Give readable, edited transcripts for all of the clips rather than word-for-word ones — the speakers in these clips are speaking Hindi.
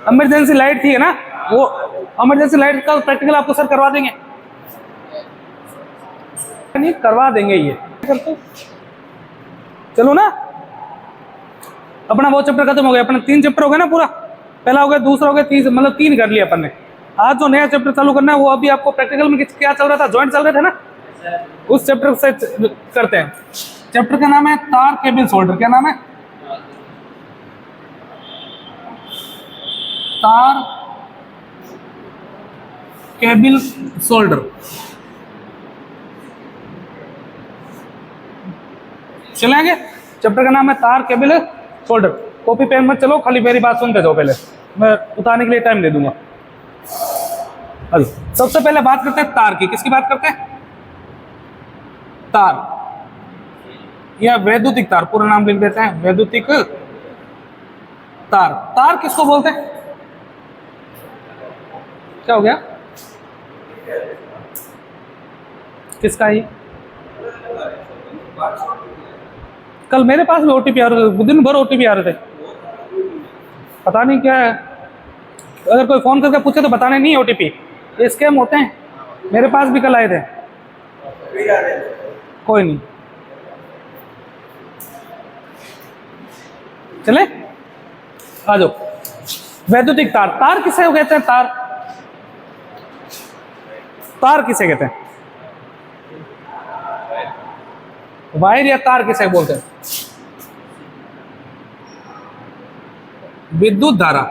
इमरजेंसी लाइट थी है ना, वो इमरजेंसी लाइट का प्रैक्टिकल आपको सर करवा देंगे, नहीं करवा देंगे ये। चलो ना, अपना वो चैप्टर खत्म हो गया, अपना 3 चैप्टर हो गया ना पूरा, पहला हो गया, दूसरा हो गया, तीसरा, मतलब 3 कर लिया अपन ने। आज जो नया चैप्टर चालू करना है वो अभी आपको प्रैक्टिकल में क्या चल रहा था, जॉइंट चल रहे थे ना, उस चैप्टर से करते हैं। चैप्टर का नाम है तार केबल सोल्डर। क्या नाम है? तार केबल सोल्डर। चलेंगे, चैप्टर का नाम है तार केबल सोल्डर। कॉपी पेन मत चलो, खाली मेरी बात सुनते जाओ, पहले मैं उतारने के लिए टाइम दे दूंगा। अरे सबसे पहले बात करते हैं तार की। किसकी बात करते हैं? तार या वैद्युतिक तार, पूरा नाम लिख देते हैं, वैद्युतिक तार। तार किसको बोलते हैं? क्या हो गया? किसका है? कल मेरे पास भी ओटीपी आ रहे थे, दिन भर ओटीपी आ रहे थे, पता नहीं क्या है। अगर कोई फोन करके पूछे तो बताने नहीं ओटीपी, ये स्कैम होते हैं। मेरे पास भी कल आए थे। कोई नहीं, चले आ जाओ। वैद्युतिक तार। तार किसे कहते हैं? तार, तार किसे कहते हैं? वायर या तार किसे बोलते हैं? विद्युत धारा,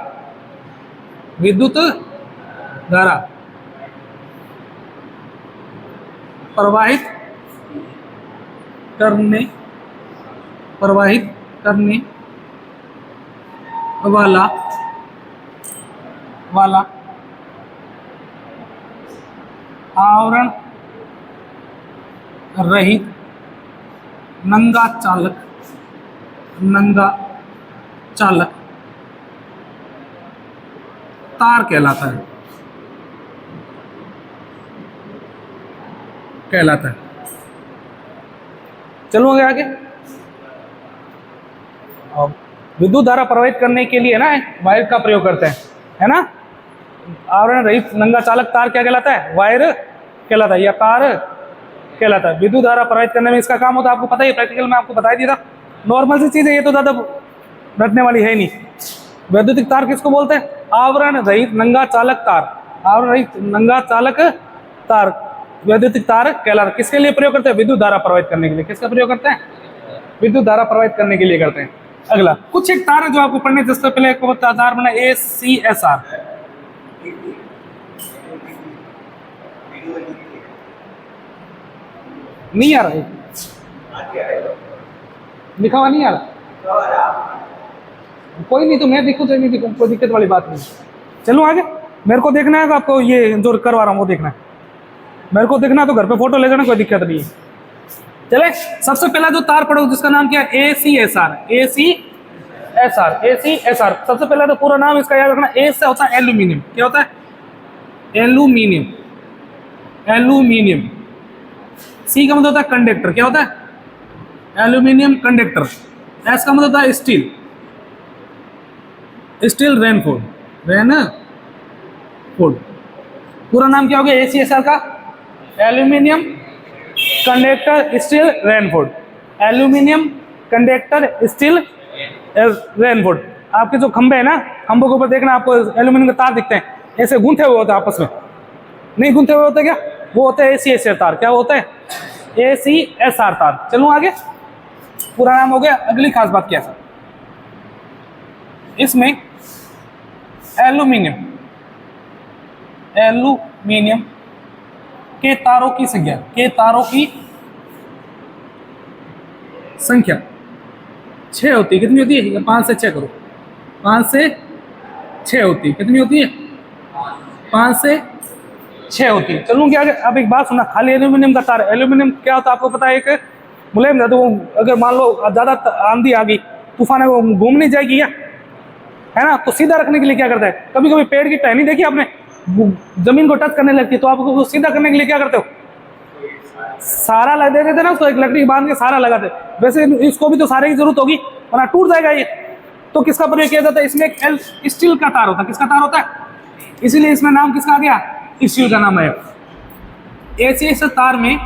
विद्युत धारा प्रवाहित करने वाला आवरण रहित नंगा चालक तार कहलाता है। चलो आगे। अब विद्युत धारा प्रवाहित करने के लिए ना वायर का प्रयोग करते हैं, है ना। आवरण रहित नंगा चालक तार क्या कहलाता है? वायर कहलाता है या तार कहलाता है। विद्युत धारा प्रवाहित करने में इसका काम होता है, आपको पता ही, प्रैक्टिकल में आपको बता दिया था। नॉर्मल सी चीज है ये, तो ज्यादा रटने वाली है नहीं। वैद्युतिक तार किसको बोलते हैं? आवरण रहित नंगा चालक तार। आवरण रहित नंगा चालक तार वैद्युतिक तार कहलाता है। किसके लिए प्रयोग करते हैं? विद्युत धारा प्रवाहित करने के लिए। किसका प्रयोग करते हैं? विद्युत धारा प्रवाहित करने के लिए करते हैं। अगला कुछ एक तार है जो आपको पढ़ने, जिससे पहले एक तार बना ACSR। नहीं आ रहा है, लिखा हुआ नहीं आ रहा। कोई नहीं, तो मैं दिखूं चाहे नहीं दिखूं, कोई दिक्कत वाली बात नहीं। चलो आगे। मेरे को देखना है, आपको ये जो करवा रहा हूँ वो देखना है। मेरे को देखना है तो घर पे फोटो ले जाना, कोई दिक्कत नहीं है। चले, सबसे पहला जो तार पढ़ो जिसका नाम क्या है? ACSR। सबसे पहला तो पूरा नाम इसका याद रखना। ए से होता है एल्यूमिनियम। क्या होता है? एल्यूमिनियम। सी का मतलब होता है कंडक्टर। क्या होता है? Aluminium conductor. एस का मतलब होता है स्टील रेनफोर्ड। पूरा नाम क्या हो गया ACSR का? Aluminium conductor steel reinforced. Aluminium conductor steel reinforced. आपके जो खंभे है ना, खंभों के ऊपर देखना, आपको एल्यूमिनियम के तार दिखते हैं, ऐसे गूंथे हुए होते हैं आपस में। नहीं गूंथे हुए होते क्या? वो होते हैं ACSR तार। क्या होता है? ACSR तार। चलो आगे। पूरा नाम हो गया। अगली खास बात क्या है? इसमें एल्यूमिनियम के तारों की संख्या 6 होती है। कितनी होती है? 5 से 6 करो। 5 से 6 होती है। कितनी होती है? 5 से 6 होती है। चलूँ क्या? अब एक बात सुना, खाली एल्यूमिनियम का तार, एल्यूमिनियम क्या होता है आपको पता है? एक मुलायम धातु। अगर मान लो ज्यादा आंधी आ गई, तूफान है, वो घूम नहीं जाएगी क्या, है ना। तो सीधा रखने के लिए क्या करता है? कभी कभी पेड़ की टहनी देखी आपने, जमीन को टच करने लगती है, तो आप उसको सीधा करने के लिए क्या करते हो? सारा लगा देते थे ना उसको, एक लकड़ी बांध के सारा लगाते। वैसे इसको भी तो सारे की जरूरत होगी, वरना टूट जाएगा ये। तो किसका प्रयोग किया जाता है? इसमें एक स्टील का तार होता है। किसका तार होता है? इसीलिए इसमें नाम किसका आ गया? स्टील का नाम है। ऐसे इस तार में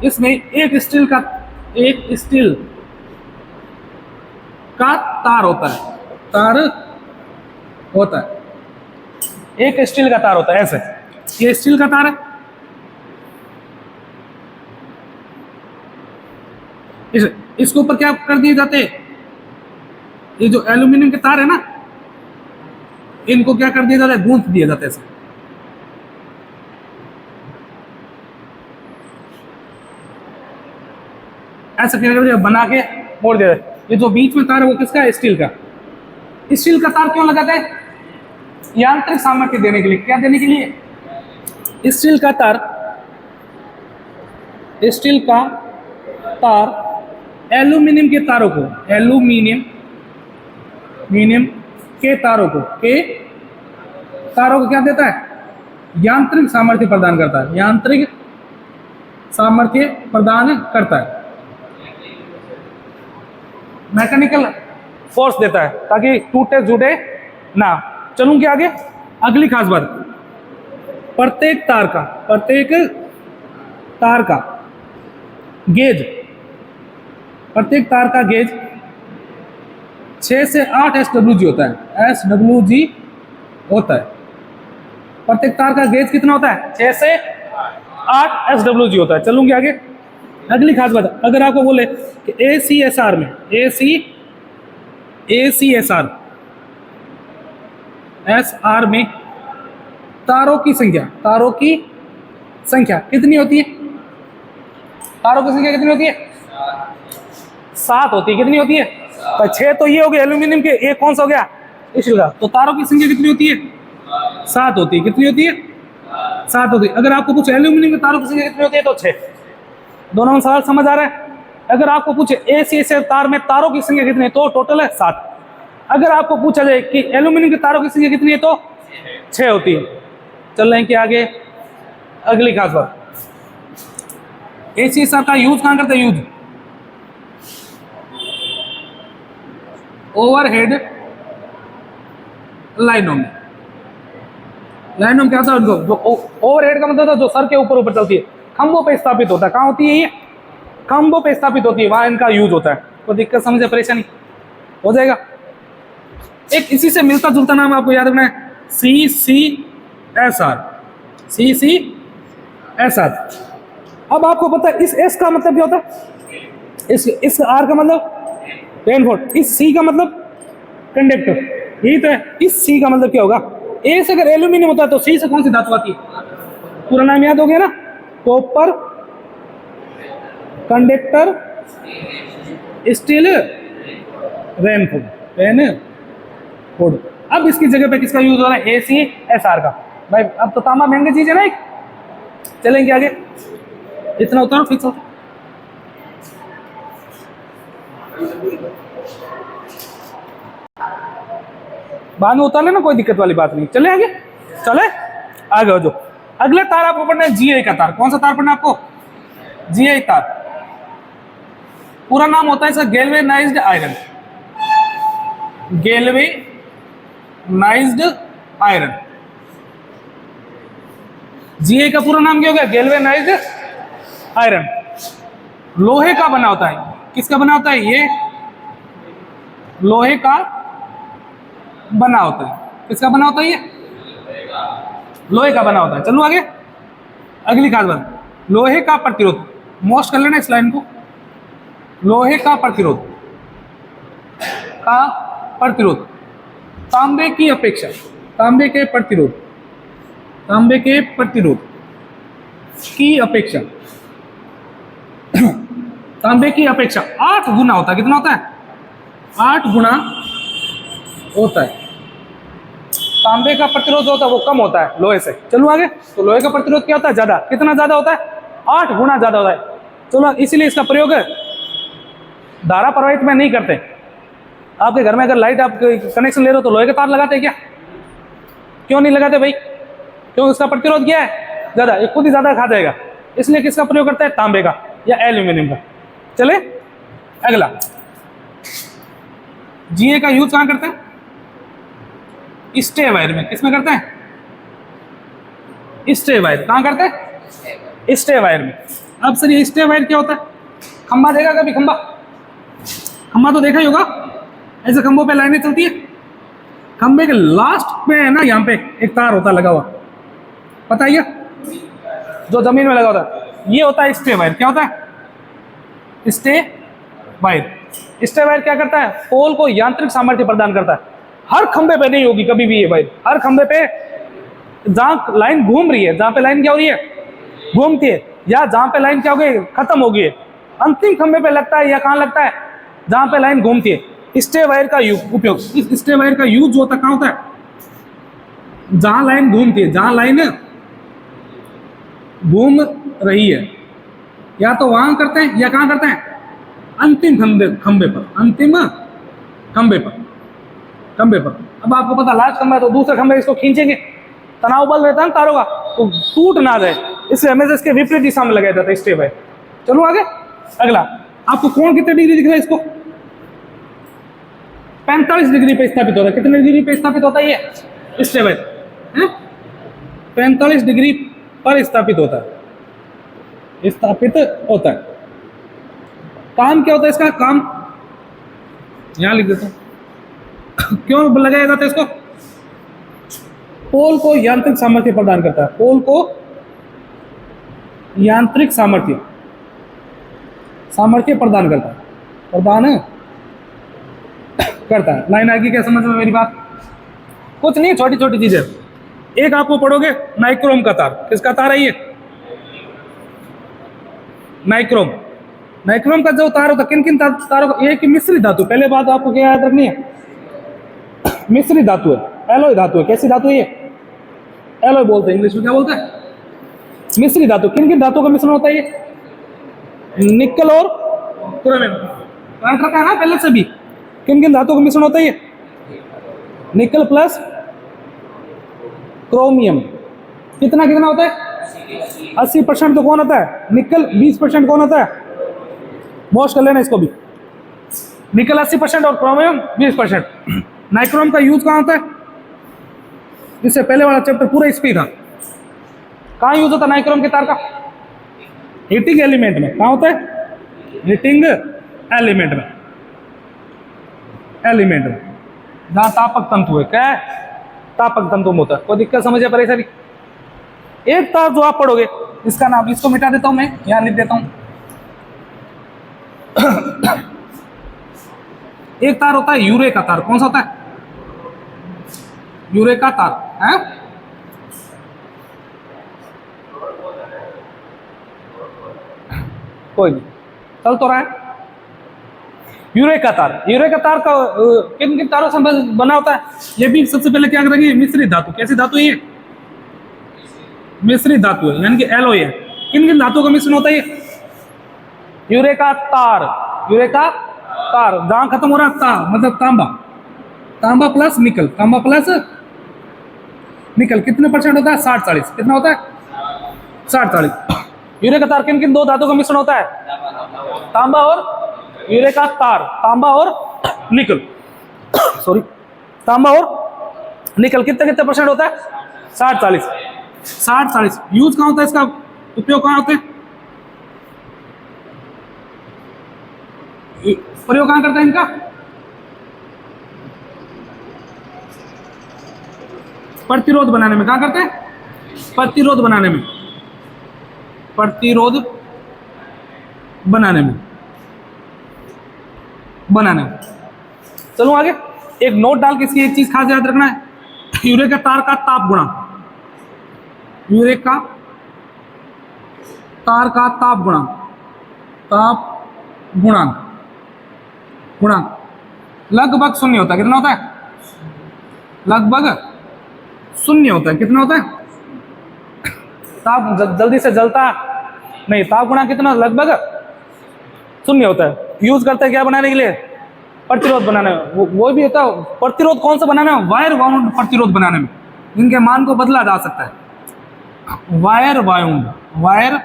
इसमें एक स्टील का तार होता है। तार होता है, एक स्टील का तार होता है। ऐसे ये स्टील का तार है। इसके ऊपर क्या कर दिए जाते हैं? ये जो एल्यूमिनियम के तार है ना, इनको क्या कर दिया जाता है? गूंथ दिया जाता है ऐसे। ऐसा क्या कर दिया? बना के मोड़ दिया जाता है। ये जो बीच में तार है वो किसका है? स्टील का। स्टील का तार क्यों लगाता है? यांत्रिक सामर्थ्य देने के लिए। क्या देने के लिए? स्टील का तार एल्यूमिनियम के तारों को, एल्यूमिनियम के तारों को क्या देता है? यांत्रिक सामर्थ्य प्रदान करता है। यांत्रिक सामर्थ्य प्रदान करता है, मैकेनिकल फोर्स देता है ताकि टूटे जुटे ना। चलूं क्या आगे? अगली खास बात, प्रत्येक तार का गेज, प्रत्येक तार का गेज 6 से 8 SWG होता है। SWG होता है। प्रत्येक तार का गेज कितना होता है? 6 से 8 SWG होता है। चलूंगी आगे। अगली खास बात, अगर आपको बोले कि ACSR में तारों की संख्या कितनी होती है? तारों की संख्या कितनी होती है? 7 होती है। कितनी होती है? तो 6 तो ये हो गया एल्यूमिनियम के, एक कौन सा हो गया? स्टील का। तो तारों की संख्या कितनी होती है? 7 होती है। कितनी होती है? 7 होती है। अगर आपको पूछे एल्यूमिनियम के तारों की संख्या कितनी होती है तो 6। दोनों में सवाल समझ आ रहा है? अगर आपको पूछे ACSR तार में तारों की संख्या कितनी है तो टोटल है 7। अगर आपको पूछा जाए कि एल्यूमिनियम की तारों की संख्या कितनी है तो 6 होती है। चल रहे हैं कि आगे अगली खास बात, ACSR का यूज कहां करते हैं? यूज ओवरहेड लाइनों में क्या होता है उनको? जो ओवरहेड का मतलब जो सर के ऊपर चलती है, खंभों पे स्थापित होता है। कहाँ होती है ये? खंभों पे स्थापित होती है, वहां इनका यूज होता है। तो दिक्कत समझे, परेशानी हो जाएगा। एक इसी से मिलता जुलता नाम आपको याद रखना है, CCSR। अब आपको पता है इस S का मतलब क्या होता है? इस R का मतलब रेनफोर्स, इस C का मतलब कंडक्टर, यही तो है। इस C का मतलब क्या होगा? A से अगर एल्यूमिनियम होता है तो C से कौन सी धातु आती है? पूरा नाम याद हो गया ना? Copper, conductor, steel, reinforce. अब इसकी जगह पे किसका यूज हो रहा है? ACSR का। भाई अब तो तांबा महंगी चीज है ना एक। चलेंगे आगे, इतना उतारो फिक्स हो। बाद में उतार लेना, कोई दिक्कत वाली बात नहीं। चले आगे, आगे हो जो। अगले तार आपको पढ़ना है GI का तार। कौन सा तार पढ़ना है आपको? GI तार। पूरा नाम होता है इसका गैल्वेनाइज्ड आयरन। GI का पूरा नाम क्या हो गया? Galvanised iron. लोहे का बना होता है। किसका बना होता है? ये लोहे का बना होता है। किसका बना होता है? ये लोहे का बना होता है। चलो आगे, अगली खास बात, लोहे का प्रतिरोध। मोस्ट कर लेना इस लाइन को। लोहे का प्रतिरोध तांबे की अपेक्षा, तांबे के प्रतिरोध की अपेक्षा 8 गुना होता है। कितना होता है? 8 गुना होता है। तांबे का प्रतिरोध होता है वो कम होता है लोहे से। चलो आगे, तो लोहे का प्रतिरोध क्या होता है? ज्यादा। कितना ज्यादा होता है? 8 गुना ज्यादा होता है। चलो, इसीलिए इसका प्रयोग धारा प्रवाहित में नहीं करते। आपके घर में अगर लाइट आप कनेक्शन ले रहे हो तो लोहे के तार लगाते हैं क्या? क्यों नहीं लगाते भाई? क्यों? इसका प्रतिरोध क्या है? ज्यादा, ये खुद ही ज्यादा खा जाएगा। इसलिए किसका प्रयोग करता है? तांबे का या एल्यूमिनियम का। चले अगला, जीए का यूज कहाँ करते हैं? स्टे वायर में। किसमें करते हैं? Stay wire. कहाँ करते हैं? स्टे वायर में। अब सर ये स्टे वायर क्या होता है? खंबा देखा कभी? खंबा, खंबा तो देखा ही होगा। ऐसे खंभों पे लाइनें चलती है, खंबे के लास्ट पे है ना, यहाँ पे एक तार होता है लगा हुआ, पता है, जो जमीन में लगा होता है, ये होता है स्टे वायर। क्या होता है? Stay wire. स्टे वायर क्या करता है? पोल को यांत्रिक सामर्थ्य प्रदान करता है। हर खंबे पे नहीं होगी कभी भी ये वायर, हर खंबे पे जहाँ लाइन घूम रही है, जहाँ पे लाइन क्या हो रही है? घूमती है, या जहाँ पे लाइन क्या हो गई? खत्म हो गई है, अंतिम खंबे पे लगता है, या कहाँ लगता है? जहाँ पे लाइन घूमती है। स्टे वायर का उपयोग, इस स्टे वायर का यूज जो होता है कहाँ होता है? जहाँ लाइन घूमती है, जहाँ लाइन घूम रही है, या तो वहां करते हैं या कहाँ करते हैं? अंतिम खंबे पर, अंतिम खंबे पर, खंबे पर। अब आपको पता लास्ट खंबा है तो दूसरे खंबे इसको खींचेंगे, तनाव बल रहता है ना तारों का, तो टूट ना जाए, इसलिए हमेशा इसके विपरीत दिशा में लगाया जाता है स्टे वायर। चलो आगे, अगला। आपको कोण कितने डिग्री दिख रहा है? इसको 45 डिग्री पे स्थापित होता है। कितने डिग्री पे स्थापित होता है ये स्टे वायर? 45 डिग्री पर स्थापित होता है, स्थापित होता है। काम क्या होता है इसका? काम यहां लिख देता हूं। क्यों लगाया जाता है इसको? पोल को यांत्रिक सामर्थ्य प्रदान करता है, पोल को यांत्रिक सामर्थ्य प्रदान करता है, प्रदान करता है। लाइन आएगी क्या समझ में मेरी बात? कुछ नहीं, छोटी छोटी चीजें। एक आपको पढ़ोगे नाइक्रोम का तार। किसका तार है ये? नाइक्रोम। नाइक्रोम का जो तार होता है, किन किन तारों का? एक मिश्री धातु। पहले बात आपको क्या याद रखनी है? मिश्री धातु है, एलॉय धातु है। कैसी धातु है ये? एलॉय बोलते हैं, इंग्लिश में क्या बोलते हैं? मिश्री धातु। किन किन धातुओं का मिश्रण होता है ये? निकल और क्रोमियम। याद रखा है ना पहले से भी? किन किन धातुओं का मिश्रण होता है ये? Nickel plus chromium. कितना कितना होता है? 80% तो कौन होता है? निकल। 20% कौन होता है? मोस्ट कर लेना इसको भी। निकल 80% और क्रोमियम 20%। नाइक्रोम का यूज कहाँ होता है? इससे पहले वाला चैप्टर पूरा इस पे था। कहाँ यूज होता है नाइक्रोम के तार का? हीटिंग एलिमेंट में। कहाँ होता है? हीटिंग एलिमेंट में, एलिमेंट में जहाँ तापक तंतु है। क्या है? तापक तंतु में होता है। कोई दिक्कत समझे, परेशानी? एक तार जो आप पढ़ोगे, इसका नाम, इसको मिटा देता हूं मैं, यहां लिख देता हूं। एक तार होता है यूरेका तार। कौन सा होता है? यूरेका तार है। कोई नहीं, चल तो रहा है। यूरेका तार। यूरेका तार का किन किन तारों से बना होता है? ये भी सबसे पहले क्या करेंगे? मिश्रित धातु। कैसी धातु है ये? मिश्रित धातु है, यानी कि एलॉय है। किन किन धातुओं का मिश्रण होता है ये? यूरेका तार। यूरेका तार जहां खत्म हो रहा है ता, मतलब तांबा। तांबा प्लस निकल, तांबा प्लस निकल। कितने परसेंट होता है? 60-40। कितना होता है? 60-40। यूरेका तार किन किन दो धातुओं का मिश्रण होता है? तांबा और यूरेका तार। तांबा और निकल, सॉरी, तांबा और निकल। कितने कितने परसेंट होता है? 60-40। 60-40। यूज कहाँ होता है इसका? उपयोग कहाँ होते हैं? प्रयोग कहाँ करते हैं इनका? प्रतिरोध बनाने में। कहाँ करते हैं? प्रतिरोध बनाने में, प्रतिरोध बनाने में, बनाने में। चलो आगे। एक नोट डाल के इसकी एक चीज खास याद रखना है, यूरेका तार का ताप गुणांक। यूरेका तार का ताप गुणांक, ताप गुणांक, गुणांक लगभग शून्य होता है। कितना होता है? लगभग शून्य होता है। कितना होता है? ताप जल्दी से जलता नहीं। ताप गुणांक कितना? लगभग शून्य होता है। यूज करते हैं क्या बनाने के लिए? प्रतिरोध बनाने में। वो भी होता है। प्रतिरोध कौन सा बनाने में? वायर वाउंड प्रतिरोध बनाने में। इनके मान को बदला जा सकता है। वायर वाउंड, वायर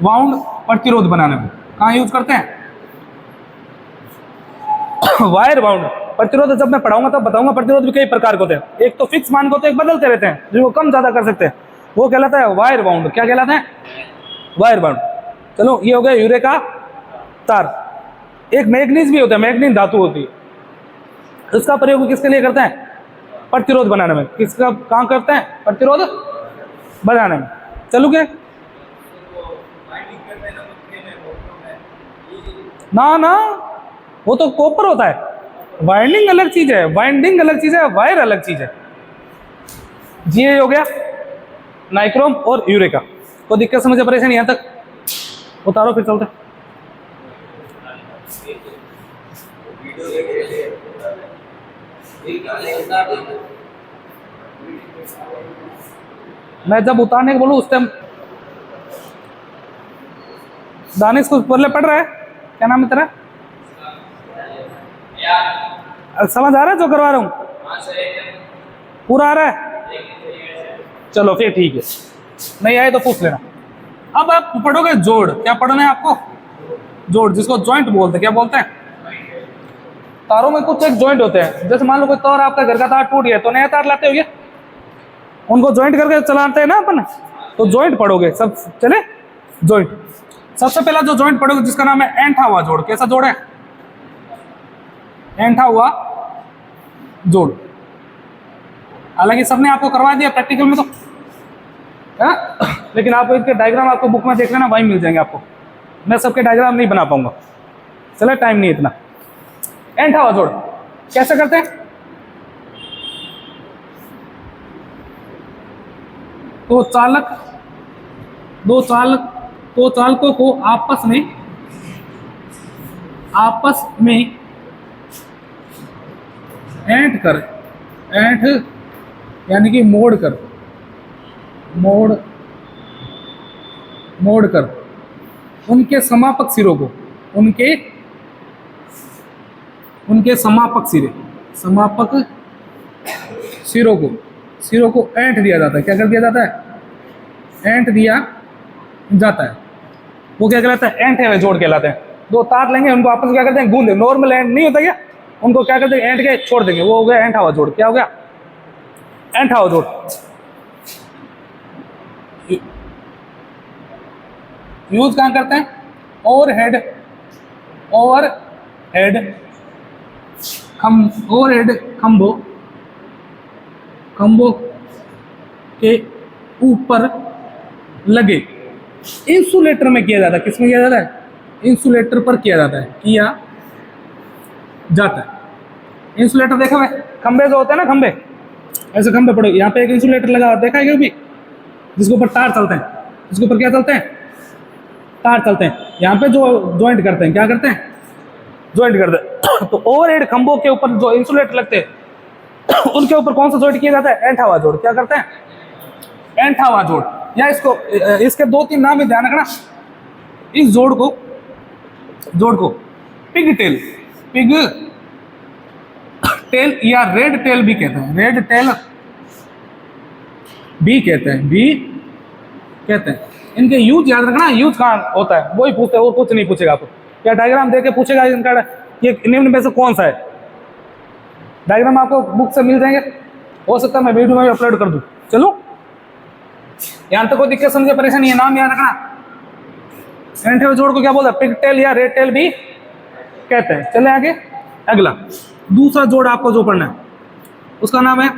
वाउंड प्रतिरोध बनाने में कहाँ यूज करते हैं? वायर बाउंड प्रतिरोध जब मैं पढ़ाऊंगा तब बताऊंगा प्रतिरोध भी कई प्रकार के होते हैं, एक तो फिक्स मान को होते हैं, एक बदलते रहते हैं जिनको कम ज्यादा कर सकते हैं, वो कहलाता है वायर बाउंड। क्या कहलाता है? Wire bound. चलो ये हो गया यूरेका तार। एक मैग्नीज भी होता है, मैग्नीज धातु होती है, इसका प्रयोग किसके लिए करते हैं? प्रतिरोध बनाने में। किसका काम करते हैं? प्रतिरोध बनाने में। चलो के ना ना, वो तो कॉपर होता है, वाइंडिंग अलग चीज है, वाइंडिंग अलग चीज है, वायर अलग चीज है। जी हो गया नाइक्रोम और यूरेका। कोई दिक्कत समझे परेशानी यहां तक? उतारो फिर चलते। मैं जब उतारने को बोलूं उस टाइम दानिश कुछ पहले पढ़ रहा है, क्या नाम है तेरा? समझ आ रहा है जो करवा रहा हूँ? पूरा आ रहा है? चलो फिर ठीक है, नहीं आए तो पूछ लेना। अब आप पढ़ोगे जोड़। क्या पढ़ना है आपको? जोड़, जिसको जॉइंट बोलते हैं। क्या बोलते हैं? तारों में कुछ एक जॉइंट होते हैं। जैसे मान लो कोई तार, आपका घर का तार टूट गया तो नया तार लाते होगे, उनको जॉइंट करके चलाते हैं ना अपन, तो जॉइंट पढ़ोगे सब। चले जॉइंट। सबसे पहला जो जॉइंट पढ़ोगे जिसका नाम है ऐंठा हुआ जोड़। कैसा जोड़ है? ऐंठा हुआ जोड़। हालांकि सबने आपको करवा दिया प्रैक्टिकल में तो है, लेकिन आपको इसके डायग्राम आपको बुक में देख लेना, वहीं मिल जाएंगे आपको। मैं सबके डायग्राम नहीं बना पाऊंगा, चले टाइम नहीं इतना। ऐंठा हुआ जोड़ कैसे करते हैं? दो चालकों को आपस में ऐंठ यानी कि मोड़ कर उनके समापक सिरों को, उनके समापक सिरों को ऐंठ दिया जाता है। क्या कर दिया जाता है? ऐंठ दिया जाता है। वो क्या कहलाता है? ऐंठे हुए जोड़ कहलाते हैं। दो तार लेंगे, उनको आपस में क्या करते हैं? गूंदे। नॉर्मल ऐंठ नहीं होता क्या, उनको क्या करते हैं? ऐंठ के छोड़ देंगे, वो हो गया ऐंठा हुआ जोड़। क्या हो गया? ऐंठा हुआ जोड़। यूज कहाँ करते हैं? ओवरहेड खंभों के ऊपर लगे इंसुलेटर में किया जाता है। किसमें किया जाता है? इंसुलेटर पर किया जाता है। इंसुलेटर देखा हुआ? खंबे जो होते हैं ना, खंबे, ऐसे खंबे पड़े, यहाँ पे एक इंसुलेटर लगा हुआ देखा है कभी? जिसके ऊपर तार चलते हैं। जिसके ऊपर क्या चलते हैं? तार चलते हैं। यहाँ पे जो ज्वाइंट करते हैं, क्या करते हैं? ज्वाइंट करते हैं। तो ओवरहेड खंभों के ऊपर जो इंसुलेटर लगते हैं उनके ऊपर कौन सा ज्वाइंट किया जाता है? ऐंठा हुआ जोड़। क्या करते हैं? ऐंठा हुआ जोड़। या इसके दो तीन नाम ही ध्यान रखना। इस जोड़ को पिग टेल या रेड टेल भी कहते हैं। रेड टेल भी कहते हैं। इनके यूज याद रखना। यूज कहाँ होता है वही पूछते हैं, और कुछ नहीं पूछेगा आपको। या डायग्राम देके पूछेगा इनका ये निम्न में से कौन सा है। डायग्राम आपको बुक से मिल जाएंगे, हो सकता है मैं वीडियो में भी अपलोड कर दूं। चलो यहां तक कोई दिक्कत समझे परेशानी है? नाम याद रखना। ऐंठे हुए जोड़ को क्या बोलते हैं? पिग टेल या रेड टेल भी कहते हैं। चले आगे। अगला दूसरा जोड़ आपको जो पढ़ना है उसका नाम है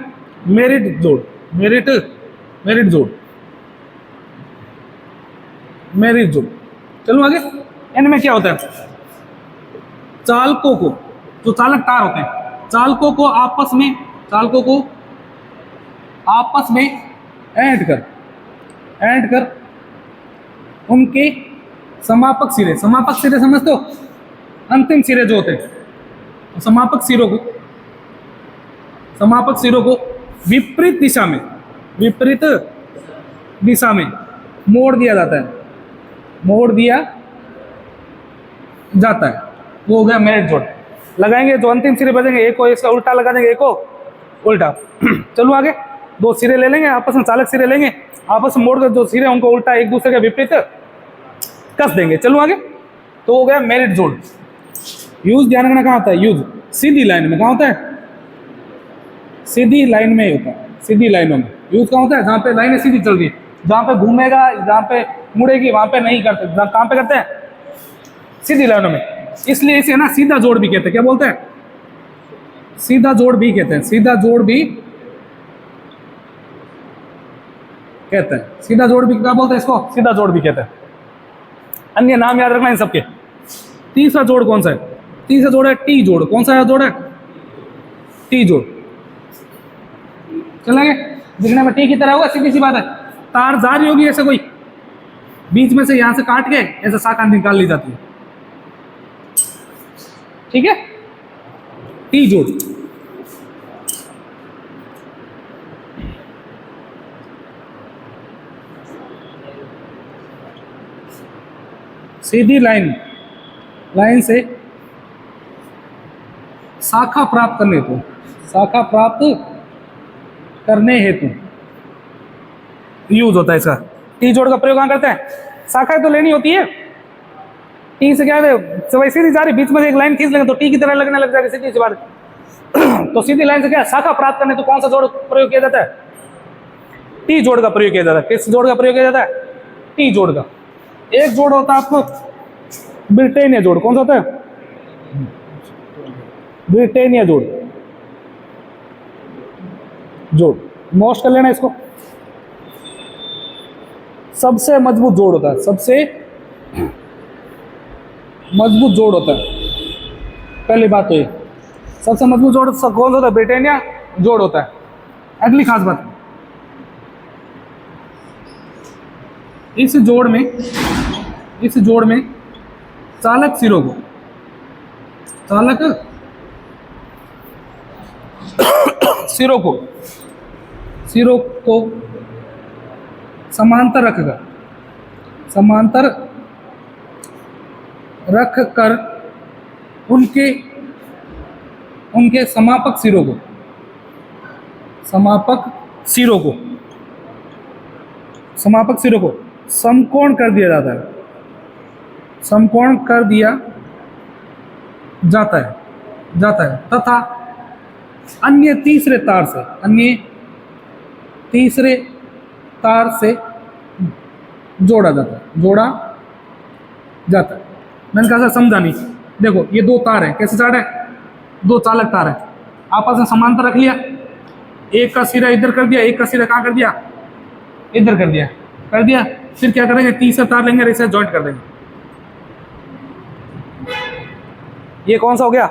मेरिट जोड़। मेरिट जोड़। चलो आगे। इनमें क्या होता है? चालकों को, जो चालक तार होते हैं, चालकों को आपस में ऐंठ कर उनके समापक सिरे समझते हो? अंतिम सिरे जो होते हैं, समापक सिरों को विपरीत दिशा में मोड़ दिया जाता है। वो हो गया मेरिट जोड़। लगाएंगे जो अंतिम सिरे बचेंगे, एक को इसका उल्टा लगा देंगे, एक को उल्टा। चलो आगे। दो सिरे ले लेंगे, आपस में चालक सिरे लेंगे, आपस में मोड़ कर जो सिरे उनको उल्टा एक दूसरे के विपरीत कस देंगे। चलो आगे। तो हो गया मेरिट जोड़। यूज ध्यान रखना कहाँ होता है, यूज सीधी लाइन में कहाँ होता है, सीधी लाइन में होता है, सीधी लाइनों में। यूज कहाँ होता है, जहाँ पे लाइनें सीधी चल रही है, जहाँ पे घूमेगा, जहाँ पे मुड़ेगी वहाँ पे नहीं करते, कहाँ पे करते हैं, सीधी लाइनों में। इसलिए इसे ना सीधा जोड़ भी कहते हैं, क्या बोलते हैं, सीधा जोड़ भी कहते हैं, सीधा जोड़ भी कहते हैं, सीधा जोड़ भी क्या बोलते हैं इसको, सीधा जोड़ भी कहते हैं। अन्य नाम याद रखना इन सबके। तीसरा जोड़ कौन सा है, तीसरा जोड़ है टी जोड़। कौन सा जोड़ है, टी जोड़। चलेंगे, दिखने में टी की तरह होगा, सीधी सी बात है। तार जा रही होगी ऐसे कोई, बीच में से यहां से काट के ऐसे शाखा निकाल ली जाती है, ठीक है, टी जोड़। सीधी लाइन, लाइन से शाखा प्राप्त करने हेतु, शाखा प्राप्त करने हेतु यूज होता है इसका। टी जोड़ का प्रयोग कहाँ करते हैं, शाखाएं तो लेनी होती है, टी से क्या है, वही सीधी जा रही, बीच में से एक लाइन खींच लेंगे तो टी की तरह लगने लग जाएगी, सीधी सी बात है। तो सीधी लाइन से क्या शाखा प्राप्त करने तो कौन सा जोड़ प्रयोग किया जाता है, टी जोड़ का प्रयोग किया जाता है। किस जोड़ का प्रयोग किया जाता है, टी जोड़ का। एक जोड़ होता है आपको ब्रिटेनिया जोड़। कौन सा होता है, ब्रिटेनिया जोड़, जोड़ नोट कर लेना इसको। सबसे मजबूत जोड़ होता है, सबसे मजबूत जोड़ होता है, पहली बात तो ये, सबसे मजबूत जोड़ कौन सा होता है, ब्रिटेनिया जोड़ होता है। अगली खास बात, इस जोड़ में, इस जोड़ में चालक सिरों को, चालक सिरों को, सिरों को समांतर रखकर, समांतर रख कर उनके, उनके समापक सिरों को, समापक सिरों को, समापक सिरों को समकोण कर दिया जाता है, समकोण कर दिया जाता है, जाता है तथा अन्य तीसरे तार से, अन्य तीसरे तार से जोड़ा जाता है, जोड़ा जाता है। मैंने कहा समझा नहीं, देखो ये दो तार है, कैसे तार है, दो चालक तार है, आपस में समांतर रख लिया, एक का सिरा इधर कर दिया, एक का सिरा कहाँ कर दिया, इधर कर दिया, कर दिया। फिर क्या करेंगे, तीसरा तार लेंगे और इसे जॉइंट कर देंगे। ये कौन सा हो गया,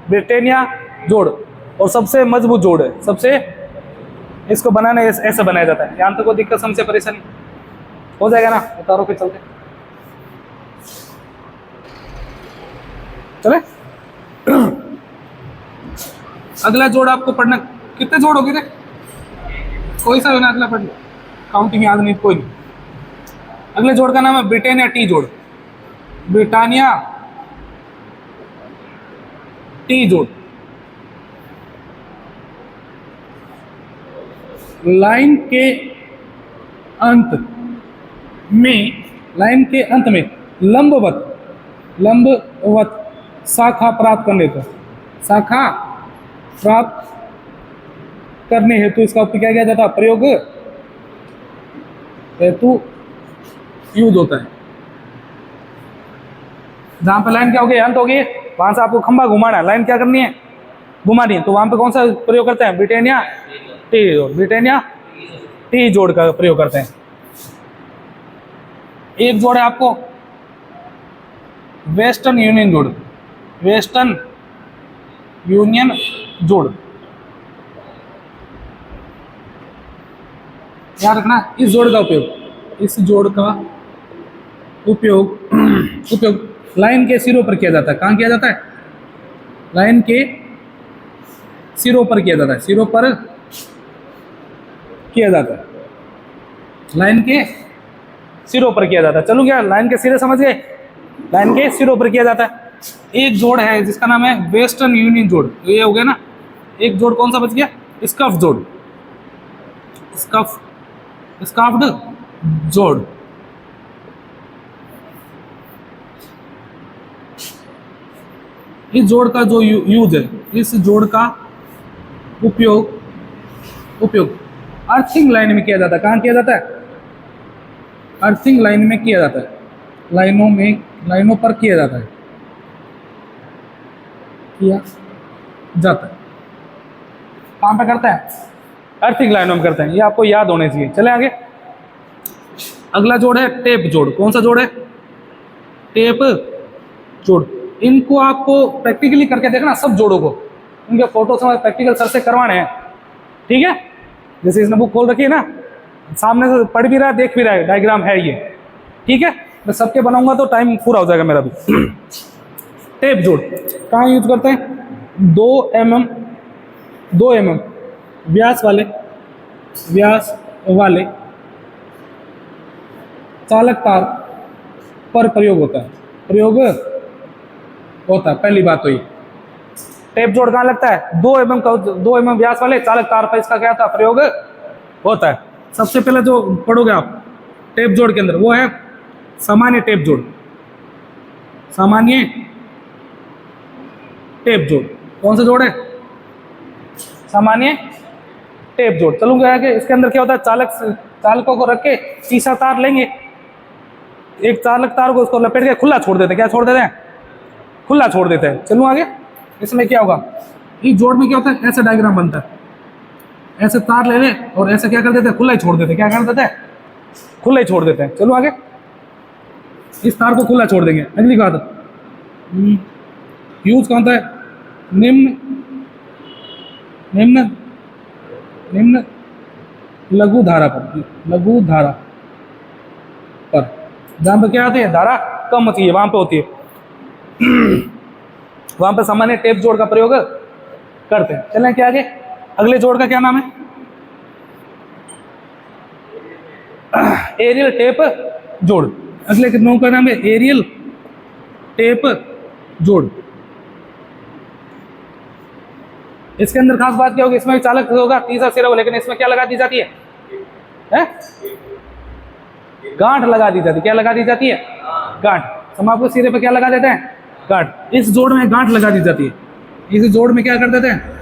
ब्रिटेनिया जोड़, और सबसे मजबूत जोड़ है, सबसे, इसको बनाने ऐसे बनाया जाता है। यहाँ तक कोई दिक्कत समस्या परेशानी हो जाएगा ना, तारों पे चलते चले। अगला जोड़ आपको पढ़ना, कितने जोड़ हो गए थे, कोई सा ना अगला पढ़ लो, काउंटिंग याद नहीं, कोई नहीं। अगले जोड़ का नाम है ब्रिटेनिया टी जोड़, ब्रिटानिया टी जोड़। लाइन के अंत में, लाइन के अंत में लंबवत, लंबवत शाखा प्राप्त करने हेतु, शाखा प्राप्त करने हेतु इसका क्या किया जाता है, प्रयोग हेतु यूज होता है। जहां पर लाइन क्या हो गई, अंत हो गई, वहां से आपको खंबा घुमाना है, लाइन क्या करनी है, घुमानी है, तो वहां पे कौन सा प्रयोग करते हैं, ब्रिटेनिया टी जोड़, ब्रिटेनिया टी जोड़ का प्रयोग करते हैं। एक जोड़ है आपको वेस्टर्न यूनियन जोड़, वेस्टर्न यूनियन जोड़, याद रखना। इस जोड़ का उपयोग, इस जोड़ का उपयोग उपयोग लाइन के सिरों पर किया जाता है। कहाँ किया जाता है, लाइन के सिरों पर किया जाता है, सिरों पर किया जाता है, लाइन के सिरों पर किया जाता है। चलो क्या, लाइन के सिरे समझ गए, लाइन के सिरों पर किया जाता है। एक जोड़ है जिसका नाम है वेस्टर्न यूनियन जोड़, ये हो गया ना। एक जोड़ कौन सा बच गया, स्कफ जोड़, स्कफ, स्काफ्ड जोड़। इस जोड़ का जो यूज है, इस जोड़ का उपयोग अर्थिंग लाइन में किया जाता है। कहाँ किया जाता है? अर्थिंग लाइन में किया जाता है, लाइनों पर किया जाता है, किया जाता है। कहाँ पे करते हैं? अर्थिंग लाइनों में करते हैं। ये आपको याद होने चाहिए। चले आगे। अगला जोड़ है टेप जोड़। कौन सा जोड़ है? टेप जोड़। इनको आपको प्रैक्टिकली करके देखना, सब जोड़ों को। इनके फोटो से प्रैक्टिकल सर से करवाने हैं, ठीक है? जैसे इसने बुक खोल रखी है ना, सामने से पढ़ भी रहा है, देख भी रहा है, डायग्राम है ये, ठीक है? मैं सबके बनाऊंगा तो टाइम पूरा हो जाएगा मेरा भी। टेप जोड़ कहाँ यूज करते हैं? 2 mm व्यास वाले चालक तार पर प्रयोग होता है। पहली बात तो ये टेप जोड़ कहाँ लगता है? 2 mm व्यास वाले चालक तार पर इसका क्या था? प्रयोग होता है। सबसे पहले जो पढ़ोगे आप टेप जोड़ के अंदर, वो है सामान्य टेप जोड़। सामान्य टेप जोड़ कौन सा जोड़ है? सामान्य टेप जोड़। चलूंगा आगे। इसके अंदर क्या होता है? चालकों को रख के तीसरा तार लेंगे, एक चालक तार को उसको लपेट के खुला छोड़ देते हैं। क्या छोड़ देते हैं? खुला छोड़ देते हैं। चलूँ आगे। इसमें क्या होगा? इस जोड़ में क्या होता है? ऐसा डायग्राम बनता है। ऐसे तार ले ले और ऐसे क्या कर देते हैं? खुला ही छोड़ देते हैं। क्या कर देते हैं? खुला ही छोड़ देते हैं। चलो आगे। इस तार को खुला छोड़ देंगे। अगली बात, यूज कौन सा है? निम्न लघु धारा पर। जहाँ पे क्या होती है? धारा कम होती है, वहां पे होती है। वहां पे सामान्य टेप जोड़ का प्रयोग करते हैं। चलें क्या आगे। अगले जोड़ का क्या नाम है? एरियल टेप जोड़। अगले नोड का नाम है एरियल टेप जोड़। इसके अंदर खास बात क्या होगी? इसमें चालक होगा, तीसरा सिरा होगा, लेकिन इसमें क्या लगा दी जाती है? गांठ लगा दी जाती है। क्या लगा दी जाती है? गांठ। समापक सिरे पे क्या लगा देते हैं? गांठ। इस जोड़ में गांठ लगा दी जाती है। इस जोड़ में क्या कर देते हैं?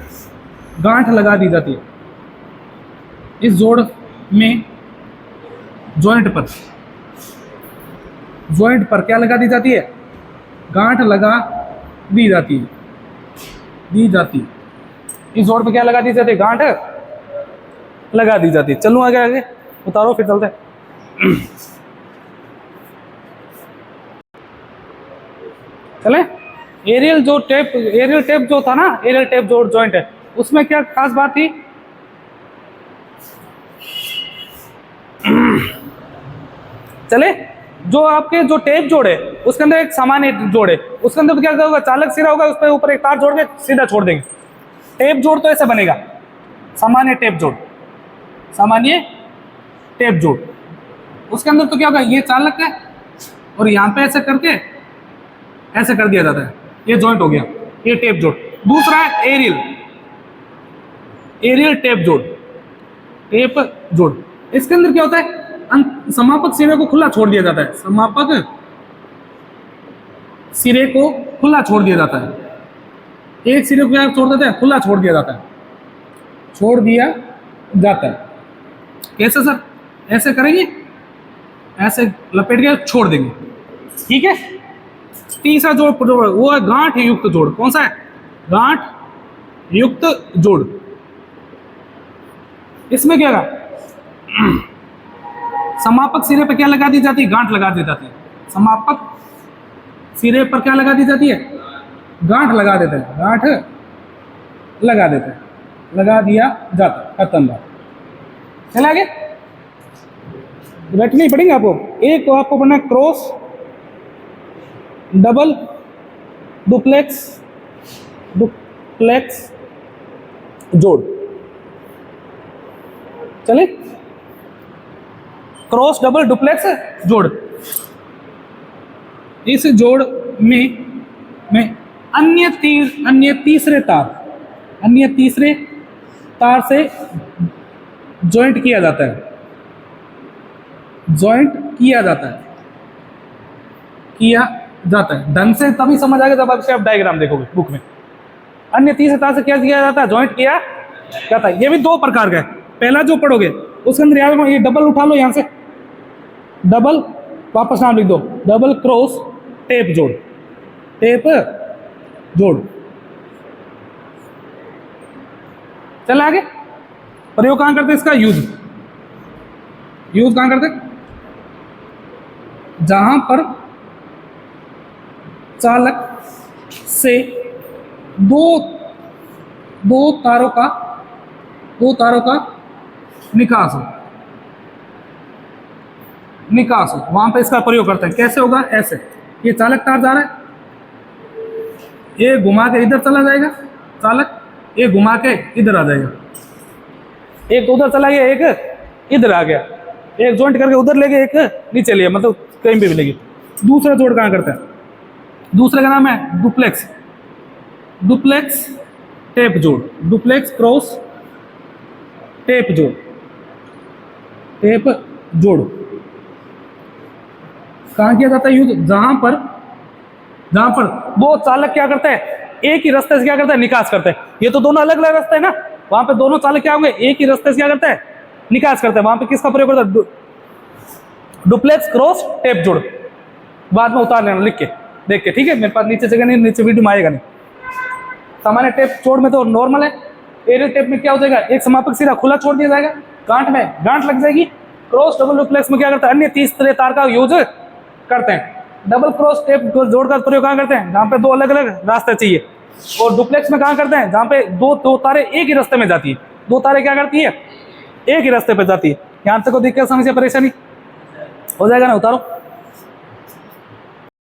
गांठ लगा दी जाती है। इस जोड़ में जॉइंट पर क्या लगा दी जाती है? गांठ लगा दी जाती है। इस जोड़ पे क्या लगा दी जाती है? गांठ लगा दी जाती है। चलूँ आगे। उतारो फिर चलते हैं। चले। एरियल टेप जो था ना, एरियल टेप जोड़ जॉइंट है, उसमें क्या खास बात थी? चले। जो आपके जो टेप जोड़ है उसके अंदर एक सामान्य जोड़ है, उसके अंदर क्या होगा? चालक सिरा होगा, उस पर ऊपर एक तार जोड़ के सीधा छोड़ देंगे। टेप जोड़ तो ऐसे बनेगा, सामान्य टेप जोड़। उसके अंदर तो क्या होगा? ये चालक है और यहाँ पे ऐसे करके ऐसे कर दिया जाता है। ये जॉइंट हो गया, ये टेप जोड़। दूसरा है एरियल टेप जोड़। इसके अंदर क्या होता है? समापक सिरे को खुला छोड़ दिया जाता है। समापक सिरे को खुला छोड़ दिया जाता है। एक सिरे को क्या छोड़ देते हैं? खुला छोड़ दिया जाता है। कैसे सर? ऐसे करेंगे, ऐसे लपेट के छोड़ देंगे, ठीक है? तीसरा जोड़ वो है गांठ युक्त जोड़। कौन सा है? गांठ युक्त जोड़। इसमें क्या होगा? समापक सिरे पर क्या लगा दी जाती है? गांठ लगा दी जाती है। समापक सिरे पर क्या लगा दी जाती है? गांठ लगा देते हैं। लगा दिया जाता है। खत्म बात। चला आगे। रटनी पड़ेंगे आपको। एक को आपको पढ़ना है क्रॉस डबल डुप्लेक्स जोड़। चले। क्रॉस डबल डुप्लेक्स जोड़। इस जोड़ में अन्य तीसरे तार से जॉइंट किया जाता है। जाता है। ढंग से तभी समझ आएगा जब आप डायग्राम देखोगे बुक में। अन्य तीसरे तरह से क्या किया जाता है, ज्वाइंट किया जाता है। ये भी दो प्रकार का है। पहला जो पढ़ोगे उसके अंदर याद रखो, ये डबल उठा लो यहाँ से, डबल, वापस नाम लिख दो, डबल क्रॉस टेप जोड़, टेप जोड़। चल आगे, प्रयोग कहां करते हैं इसका, यूज कहां करते हैं, जहां पर चालक से दो तारों का निकास हो, वहां पे इसका प्रयोग करते हैं। कैसे होगा, ऐसे, ये चालक तार जा रहा है, ये घुमा के इधर चला जाएगा चालक, ये घुमा के इधर आ जाएगा, एक उधर चला गया, एक इधर आ गया, एक जॉइंट करके उधर ले गए, एक नीचे लिया, मतलब कहीं भी मिलेगी। दूसरा जोड़ कहाँ करते हैं, दूसरे का नाम है डुप्लेक्स, डुप्लेक्स टेप जोड़, डुप्लेक्स क्रॉस टेप जोड़, टेप जोड़ कहाँ किया जाता है यूज, जहां पर वो चालक क्या करते हैं, एक ही रास्ते से क्या करते हैं, निकास करते हैं। ये तो दोनों अलग अलग रास्ते है ना, वहां पे दोनों चालक क्या होंगे, एक ही रास्ते से क्या करते हैं, निकास करते हैं। वहां पे किसका प्रयोग करते हैं, डुप्लेक्स क्रॉस टेप जोड़। बाद में उतार लेना लिख के, देख के, ठीक है। मेरे पास नीचे जगह नहीं, नीचे वीडियो में आएगा नहीं। सामान्य टेप जोड़ में तो नॉर्मल है, एरियल टेप में क्या हो जाएगा, एक समापक सिरा खुला छोड़ दिया जाएगा, गांठ में गांठ लग जाएगी। क्रॉस डबल डुप्लेक्स में क्या करते हैं, अन्य तीसरे तार का यूज करते हैं। डबल क्रॉस टेप जोड़ का प्रयोग कहाँ करते हैं, जहाँ पे दो अलग अलग रास्ते चाहिए। और डुप्लेक्स में कहाँ करते हैं, जहाँ पे दो तारे एक ही रास्ते में जाती है, दो तारे क्या करती है, एक ही रास्ते पे जाती है। यहाँ से को दिक्कत समस्या परेशानी हो जाएगा ना, उतारो।